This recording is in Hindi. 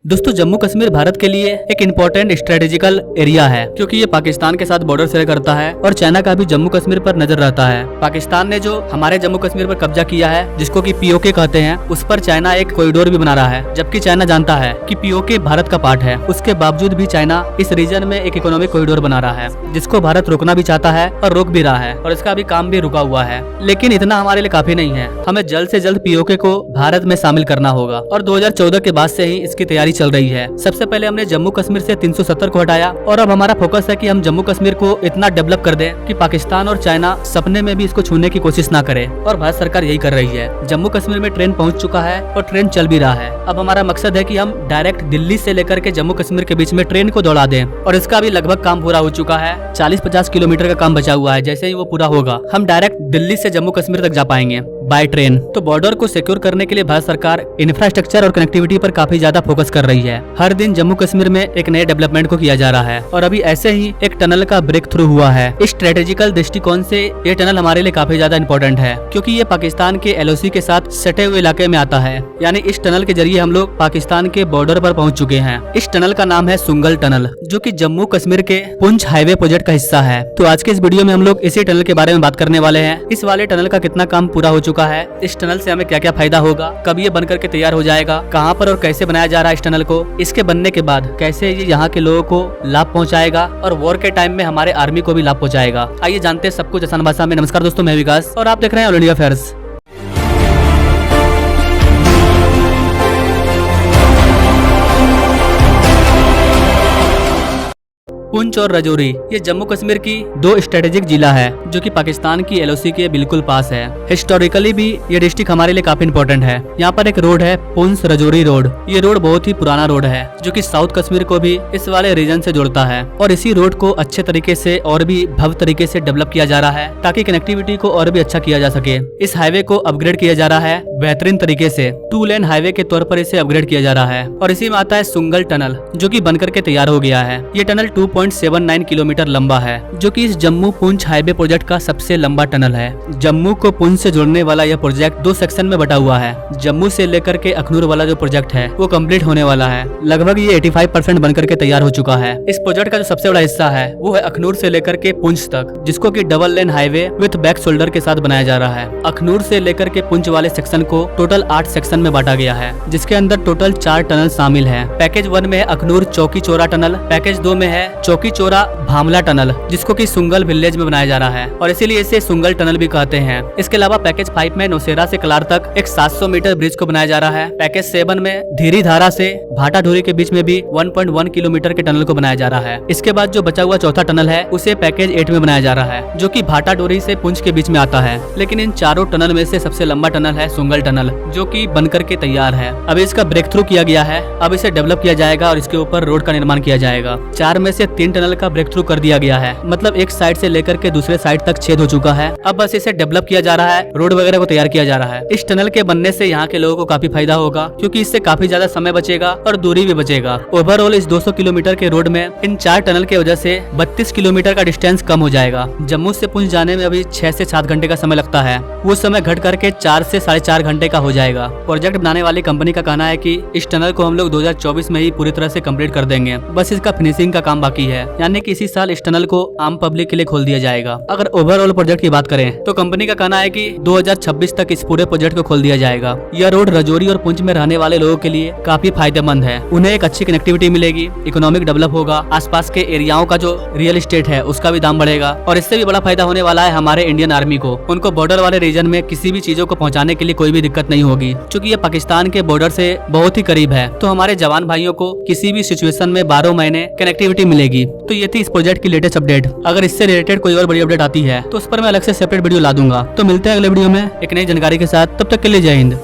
दोस्तों जम्मू कश्मीर भारत के लिए एक इम्पोर्टेंट स्ट्रेटेजिकल एरिया है क्योंकि ये पाकिस्तान के साथ बॉर्डर शेयर करता है और चाइना का भी जम्मू कश्मीर पर नजर रहता है। पाकिस्तान ने जो हमारे जम्मू कश्मीर पर कब्जा किया है जिसको कि पीओके कहते हैं, उस पर चाइना एक कॉरिडोर भी बना रहा है, जबकि चाइना जानता है कि पीओके भारत का पार्ट है। उसके बावजूद भी चाइना इस रीजन में एक इकोनॉमिक कॉरिडोर बना रहा है जिसको भारत रोकना भी चाहता है और रोक भी रहा है और इसका भी काम भी रुका हुआ है। लेकिन इतना हमारे लिए काफी नहीं है, हमें जल्द से जल्द पीओके को भारत में शामिल करना होगा और 2014 के बाद से ही इसकी तैयारी चल रही है। सबसे पहले हमने जम्मू कश्मीर से 370 को हटाया और अब हमारा फोकस है कि हम जम्मू कश्मीर को इतना डेवलप कर दें कि पाकिस्तान और चाइना सपने में भी इसको छूने की कोशिश ना करे, और भारत सरकार यही कर रही है। जम्मू कश्मीर में ट्रेन पहुंच चुका है और ट्रेन चल भी रहा है। अब हमारा मकसद है कि हम डायरेक्ट दिल्ली से लेकर के जम्मू कश्मीर के बीच में ट्रेन को दौड़ा दें और इसका भी लगभग काम पूरा हो चुका है। 40-50 किलोमीटर का काम बचा हुआ है। जैसे ही वो पूरा होगा हम डायरेक्ट दिल्ली से जम्मू कश्मीर तक जा पाएंगे बाय ट्रेन। तो बॉर्डर को सिक्योर करने के लिए भारत सरकार इंफ्रास्ट्रक्चर और कनेक्टिविटी पर काफी ज्यादा फोकस कर रही है। हर दिन जम्मू कश्मीर में एक नए डेवलपमेंट को किया जा रहा है और अभी ऐसे ही एक टनल का ब्रेक थ्रू हुआ है। इस स्ट्रेटेजिकल दृष्टिकोण से ये टनल हमारे लिए काफी ज्यादा इंपॉर्टेंट है क्योंकि ये पाकिस्तान के एलओसी के साथ सटे हुए इलाके में आता है। यानी इस टनल के जरिए हम लोग पाकिस्तान के बॉर्डर पर पहुंच चुके हैं। इस टनल का नाम है सुंगल टनल, जो कि जम्मू कश्मीर के पुंछ हाईवे प्रोजेक्ट का हिस्सा है। तो आज के इस वीडियो में हम लोग इसी टनल के बारे में बात करने वाले हैं। इस वाले टनल का कितना काम पूरा हो चुका है, इस टनल से हमें क्या क्या फायदा होगा, कब ये बनकर के तैयार हो जाएगा, कहाँ पर और कैसे बनाया जा रहा है इस टनल को, इसके बनने के बाद कैसे ये यहाँ के लोगों को लाभ पहुँचाएगा और वॉर के टाइम में हमारे आर्मी को भी लाभ पहुँचाएगा। आइए जानते हैं सब कुछ आसान भाषा में। नमस्कार दोस्तों, मैं विकास और आप देख रहे हैं ऑल इंडिया अफेयर्स। पुंछ और राजौरी ये जम्मू कश्मीर की दो स्ट्रेटेजिक जिला है जो कि पाकिस्तान की एलओसी के बिल्कुल पास है। हिस्टोरिकली भी ये डिस्ट्रिक्ट हमारे लिए काफी इंपॉर्टेंट है। यहाँ पर एक रोड है पुंछ राजौरी रोड। ये रोड बहुत ही पुराना रोड है जो कि साउथ कश्मीर को भी इस वाले रीजन से जोड़ता है और इसी रोड को अच्छे तरीके से और भी भव्य तरीके से डेवलप किया जा रहा है ताकि कनेक्टिविटी को और भी अच्छा किया जा सके। इस हाईवे को अपग्रेड किया जा रहा है बेहतरीन तरीके से, 2 लेन हाईवे के तौर पर इसे अपग्रेड किया जा रहा है और इसी में आता है सुंगल टनल जो कि बनकर के तैयार हो गया है। ये टनल 2.79 किलोमीटर लंबा है जो कि इस जम्मू पुंछ हाईवे प्रोजेक्ट का सबसे लंबा टनल है। जम्मू को पुंछ से जोड़ने वाला यह प्रोजेक्ट 2 सेक्शन में बटा हुआ है। जम्मू से लेकर के अखनूर वाला जो प्रोजेक्ट है वो कंप्लीट होने वाला है। लगभग ये 85% बनकर के तैयार हो चुका है। इस प्रोजेक्ट का जो सबसे बड़ा हिस्सा है वो है अखनूर से लेकर के पुंछ तक, जिसको कि double lane highway with back shoulder के साथ बनाया जा रहा है। अखनूर से लेकर के पुंछ वाले सेक्शन को टोटल 8 सेक्शन में बांटा गया है जिसके अंदर टोटल 4 टनल शामिल है। पैकेज 1 में है अखनूर चौकी चोरा टनल, पैकेज 2 में है चौकी चोरा भामला टनल जिसको कि सुंगल विलेज में बनाया जा रहा है और इसीलिए इसे सुंगल टनल भी कहते हैं। इसके अलावा पैकेज 5 में नौशेरा से कलार तक एक 700 मीटर ब्रिज को बनाया जा रहा है। पैकेज 7 में धीरी धारा से भाटा ढोरी के बीच में भी 1.1 किलोमीटर के टनल को बनाया जा रहा है। इसके बाद जो बचा हुआ चौथा टनल है उसे पैकेज 8 में बनाया जा रहा है जो कि भाटा ढोरी से पुंछ के बीच में आता है। लेकिन इन चारों टनल में से सबसे लंबा टनल है सुंगल टनल जो कि बनकर के तैयार है। अब इसका ब्रेक थ्रू किया गया है, अब इसे डेवलप किया जाएगा और इसके ऊपर रोड का निर्माण किया जाएगा। 4 में से 3 टनल का ब्रेक थ्रू कर दिया गया है, मतलब एक साइड से लेकर के दूसरे साइड तक छेद हो चुका है। अब बस इसे डेवलप किया जा रहा है, रोड वगैरह को तैयार किया जा रहा है। इस टनल के बनने से यहाँ के लोगों को काफी फायदा होगा क्योंकि इससे काफी ज्यादा समय बचेगा और दूरी भी बचेगा। ओवरऑल इस 200 किलोमीटर के रोड में इन 4 टनल की वजह से 32 किलोमीटर का डिस्टेंस कम हो जाएगा। जम्मू से पुंछ जाने में अभी 6 से 7 घंटे का समय लगता है, वो समय घट करके 4 से 4.5 घंटे का हो जाएगा। प्रोजेक्ट बनाने वाली कंपनी का कहना है कि इस टनल को हम लोग 2024 में ही पूरी तरह से कंप्लीट कर देंगे, बस इसका फिनिशिंग का काम बाकी है। यानी कि इसी साल इस टनल को आम पब्लिक के लिए खोल दिया जाएगा। अगर ओवरऑल प्रोजेक्ट की बात करें तो कंपनी का कहना है कि 2026 तक इस पूरे प्रोजेक्ट को खोल दिया जाएगा। यह रोड राजौरी और पुंछ में रहने वाले लोगों के लिए काफी फायदेमंद है। उन्हें एक अच्छी कनेक्टिविटी मिलेगी, इकोनॉमिक डेवलप होगा, आसपास के एरियाओं का जो रियल एस्टेट है उसका भी दाम बढ़ेगा और इससे भी बड़ा फायदा होने वाला है हमारे इंडियन आर्मी को। उनको बॉर्डर वाले रीजन में किसी भी चीजों को पहुँचाने के लिए कोई भी दिक्कत नहीं होगी क्योंकि ये पाकिस्तान के बॉर्डर से बहुत ही करीब है। तो हमारे जवान भाइयों को किसी भी सिचुएशन में 12 महीने कनेक्टिविटी मिलेगी। तो ये थी इस प्रोजेक्ट की लेटेस्ट अपडेट। अगर इससे रिलेटेड कोई और बड़ी अपडेट आती है तो उस पर मैं अलग से सेपरेट वीडियो ला दूंगा। तो मिलते हैं अगले वीडियो में एक नई जानकारी के साथ, तब तक के लिए जय हिंद।